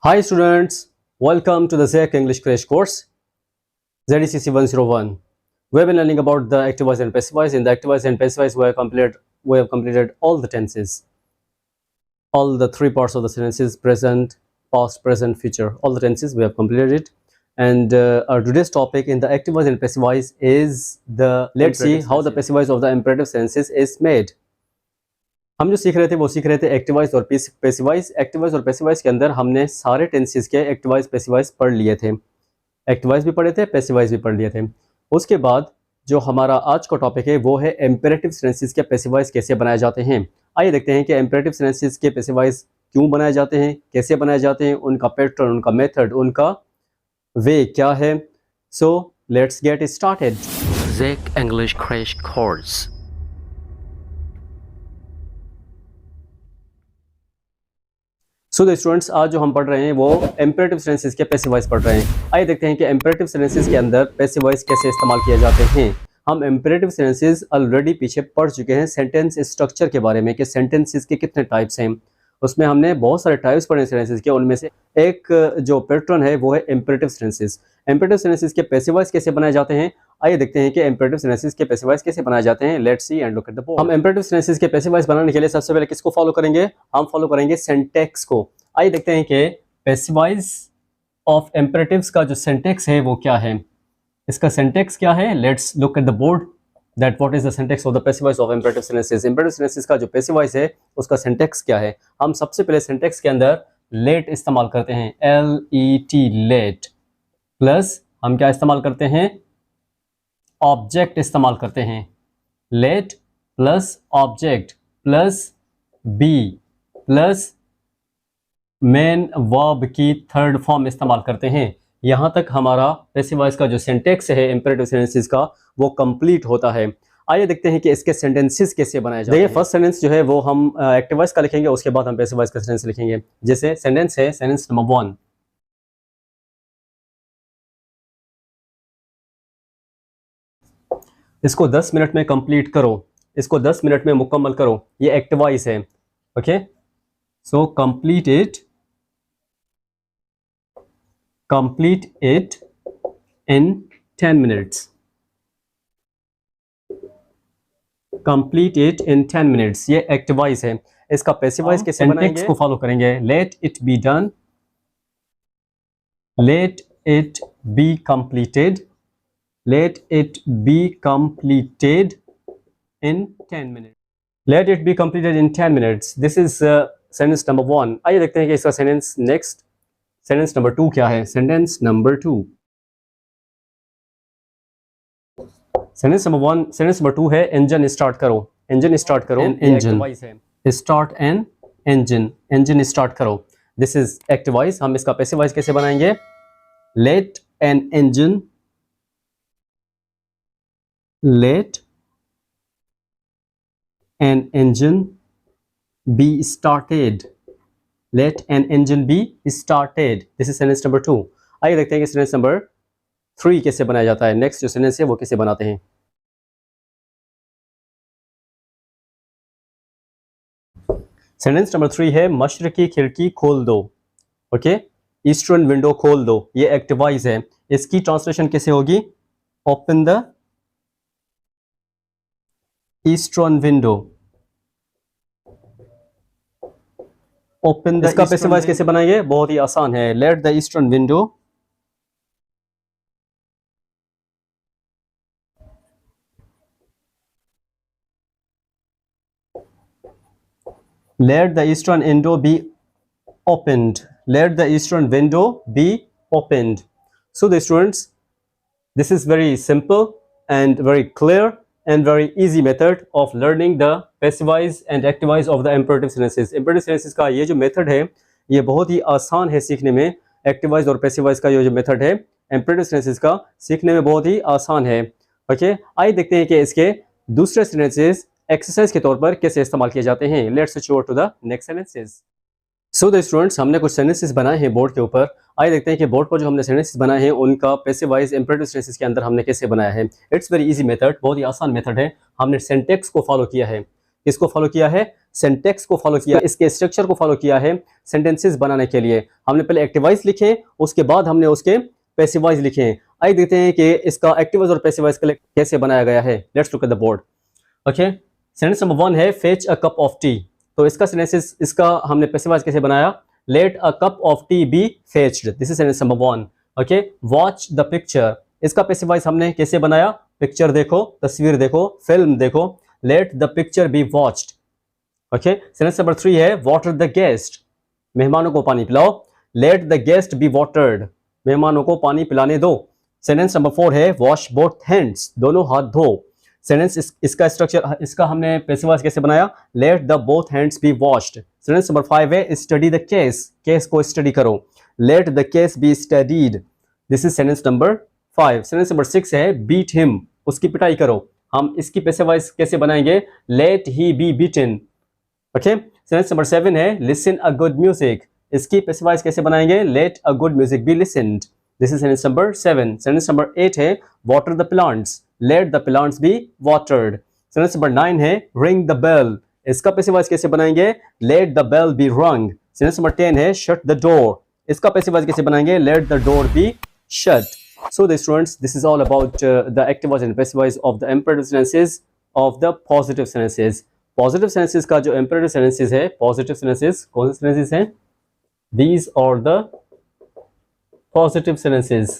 Hi students, welcome to the ZEC English Crash Course, ZECC 101. We have been learning about the active voice and passive voice. In the active voice and passive voice, we have completed all the tenses, all the three parts of the sentences: present, past, present, future. All the tenses we have completed it. And our today's topic in the active voice and passive voice is let's see how the passive voice of the imperative sentences is made. हम जो सीख रहे थे वो सीख रहे थे active voice और पैसिव वॉइस। एक्टिव वॉइस और पैसिव वॉइस के अंदर हमने सारे टेंसेस के एक्टिव वॉइस पैसिव वॉइस पढ़ लिए थे। एक्टिव वॉइस भी पढ़े थे, पैसिव वॉइस भी पढ़ लिए थे। उसके बाद जो हमारा आज का टॉपिक है वो है इम्पेरेटिव सेंटेंसेस के पैसिव वॉइस कैसे बनाए जाते हैं। आइए देखते हैं कि इम्पेरेटिव सेंटेंसेस के पैसिव वॉइस क्यों बनाए जाते हैं, कैसे बनाए जाते हैं, उनका पैटर्न, उनका मेथड, उनका वे क्या है। So let's get started. ZEC English Crash Course. So the students, आज जो हम पढ़ रहे हैं वो इम्पेरेटिव सेंटेंसेस के पैसिव वॉइस पढ़ रहे हैं। आइए देखते हैं कि इम्पेरेटिव सेंटेंसेस के अंदर पैसिव वॉइस कैसे इस्तेमाल किए जाते हैं। हम इम्पेरेटिव सेंटेंसेस ऑलरेडी पीछे पढ़ चुके हैं सेंटेंस स्ट्रक्चर के बारे में कि सेंटेंसेस के कितने टाइप्स हैं। उसमें हमने बहुत सारे टाइप्स पढ़े सेंटेंसेस के, उनमें से एक जो पैटर्न है वो है इम्पेरेटिव सेंटेंसेस। इम्पेरेटिव सेंटेंसेस के पैसिव वॉइस कैसे बनाए जाते हैं, आइए देखते हैं कि इम्पेरेटिव सेंटेंसेस के पैसिव वॉइस कैसे बनाए जाते हैं। Let's see and look at the board. हम इम्पेरेटिव सेंटेंसेस के पैसिव वॉइस बनाने के लिए सबसे पहले किसको फॉलो करेंगे? हम फॉलो करेंगे सिंटैक्स को। आइए देखते हैं कि पैसिव वॉइस ऑफ इम्पेरेटिव्स का जो सिंटैक्स है वो क्या है, इसका सिंटैक्स क्या है। Let's look at the board that what is the syntax of the passive voice of imperative sentences. Imperative sentences का जो पैसिव वॉइस है उसका सिंटैक्स क्या है। हम सबसे पहले सिंटैक्स के अंदर लेट इस्तेमाल करते हैं, LET, लेट, प्लस हम क्या इस्तेमाल करते हैं, ऑब्जेक्ट इस्तेमाल करते हैं। Let plus object plus be plus main verb की थर्ड फॉर्म इस्तेमाल करते हैं। यहां तक हमारा पैसिव वॉइस का जो सेंटेक्स है इम्पेरेटिव सेंटेंसेस का वो कंप्लीट होता है। आइए देखते हैं कि इसके सेंटेंसेस कैसे बनाए जाते हैं। देखिए, फर्स्ट सेंटेंस जो है वो हम एक्टिव वॉइस का लिखेंगे, उसके बाद हम पैसिव वॉइस का सेंटेंस लिखेंगे। जैसे सेंटेंस है, सेंटेंस नंबर 1, इसको 10 मिनट में कंप्लीट करो, इसको 10 मिनट में मुकम्मल करो। ये एक्टिव वॉइस है। Okay, so complete it in 10 minutes. Complete it in 10 minutes. ये एक्टिव वॉइस है। इसका पैसिव वॉइस के सिंटैक्स को फॉलो करेंगे। Let it be done, let it be completed, let it be completed in 10 minutes. Let it be completed in 10 minutes. This is sentence number 1. आइए देखते हैं कि इसका सेंटेंस नेक्स्ट सेंटेंस नंबर 2 क्या है। Sentence number 2, sentence number 1, sentence number 2 है engine start करो। Engine start करो, engine start an engine, engine start करो। This is active voice. हम इसका पैसिव वॉइस कैसे बनाएंगे? Let an engine, let an engine be started, let an engine be started. This is sentence number 2. आइए देखते हैं कि sentence number 3 कैसे बनाया जाता है। नेक्स्ट जो sentence है वो कैसे बनाते हैं। sentence number 3 है मशरकी खिड़की खोल दो। ओके, ईस्टर्न विंडो खोल दो। ये एक्टिव वॉइस है। इसकी ट्रांसलेशन कैसे होगी? Open the eastern window. Open the, इसका पैसिव वॉइस कैसे बनाएंगे? बहुत ही आसान है। Let the eastern window, let the eastern window be opened, let the eastern window be opened. So the students, this is very simple and very clear and very easy method of learning the passive voice and active voice of the imperative sentences. Imperative sentences का ये जो method है ये बहुत ही आसान है सीखने में। एक्टिव वॉइस और पैसिव वॉइस का ये जो मेथड है imperative sentences का सीखने में बहुत ही आसान है। ओके, आइए देखते हैं कि इसके दूसरे सेंटेंसेस एक्सरसाइज के तौर पर कैसे इस्तेमाल किए जाते हैं। Let's switch over to the next sentences. So the students, हमने कुछ सेंटेंसेस बनाए हैं बोर्ड के ऊपर। आइए देखते हैं कि बोर्ड पर जो हमने सेंटेंसेस बनाए हैं उनका पैसिव वॉइस इंपेरेटिव सेंटेंसेस के अंदर हमने कैसे बनाया है। इट्स वेरी इजी मेथड, बहुत ही आसान मेथड है। हमने सिंटैक्स को फॉलो किया है। किसको फॉलो किया है? सिंटेक्स को फॉलो किया, इसके स्ट्रक्चर को फॉलो किया है सेंटेंसेस बनाने के लिए। हमने पहले एक्टिव लिखे, उसके बाद हमने उसके पैसिव वॉइस लिखे। आइए देखते हैं कि इसका एक्टिव वॉइस और पैसिव वॉइस कैसे बनाया गया है। Let's look at the board. Okay, sentence number 1 है fetch a cup of tea. तो इसका सेंटेंस, इसका हमने पैसिव वॉइस कैसे बनाया? Let a cup of tea be fetched. This is sentence number 1। Okay, watch the picture, इसका passive voice हमने कैसे बनाया? पिक्चर देखो, तस्वीर देखो, फिल्म देखो। Let the picture be watched. Okay, sentence number 3 है वाटर द गेस्ट, मेहमानों को पानी पिलाओ। Let the guest be watered, मेहमानों को पानी पिलाने दो। सेंटेंस नंबर 4 है वॉश बोथ हैंड्स, दोनों हाथ धो। सेंटेंस इसका स्ट्रक्चर, इसका हमने पैसिव वॉइस कैसे बनाया? Let the both hands B washed. Sentence number 5 है स्टडी द केस, केस को स्टडी करो। Let the case be studied. This is sentence number 5। Sentence number 6 है बीट हिम, उसकी पिटाई करो। हम इसकी पैसिव वॉइस कैसे बनाएंगे? Let he be beaten. Okay, sentence number 7 है लिसन अ गुड म्यूजिक, इसकी पैसिव वॉइस कैसे बनाएंगे? Let a good music be listened. This is sentence number 7। Sentence number 8 है water the plants, let the plants be watered. Sentence number 9 है ring the bell, इसका passive voice कैसे बनाएंगे? Let the bell be rung. Sentence number 10 है shut the door, इसका passive voice कैसे बनाएंगे? Let the door be shut. So the students, this is all about the active voice and passive voice of the imperative sentences of the positive sentences. Positive sentences का जो imperative sentences है, positive sentences कौन से sentences हैं? These are the positive sentences.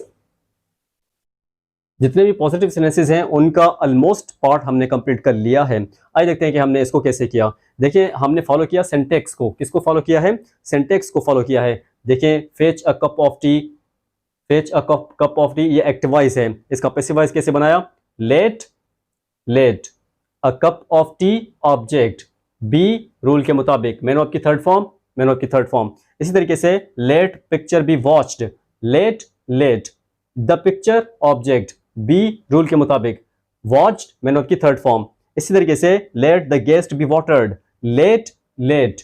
जितने भी positive sentences हैं उनका ऑलमोस्ट पार्ट हमने कंप्लीट कर लिया है। आइए देखते हैं कि हमने इसको कैसे किया। देखिए, हमने फॉलो किया सिंटेक्स को। किसको फॉलो किया है? सिंटेक्स को फॉलो किया है। देखिए, fetch a cup of tea, fetch a cup of tea, ये एक्टिव वॉइस है। इसका पैसिव वॉइस कैसे बनाया? Let a cup of tea object be rule के मुताबिक, मैन ऑफ की थर्ड फॉर्म। इसी तरीके से let picture be watched, let the picture object be rule के मुताबिक, वॉच्ड मैन ऑफ की थर्ड फॉर्म। इसी तरीके से let the guest be watered, let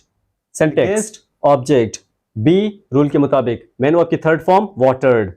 syntax object be rule के मुताबिक, मैन ऑफ की थर्ड फॉर्म वाटर्ड।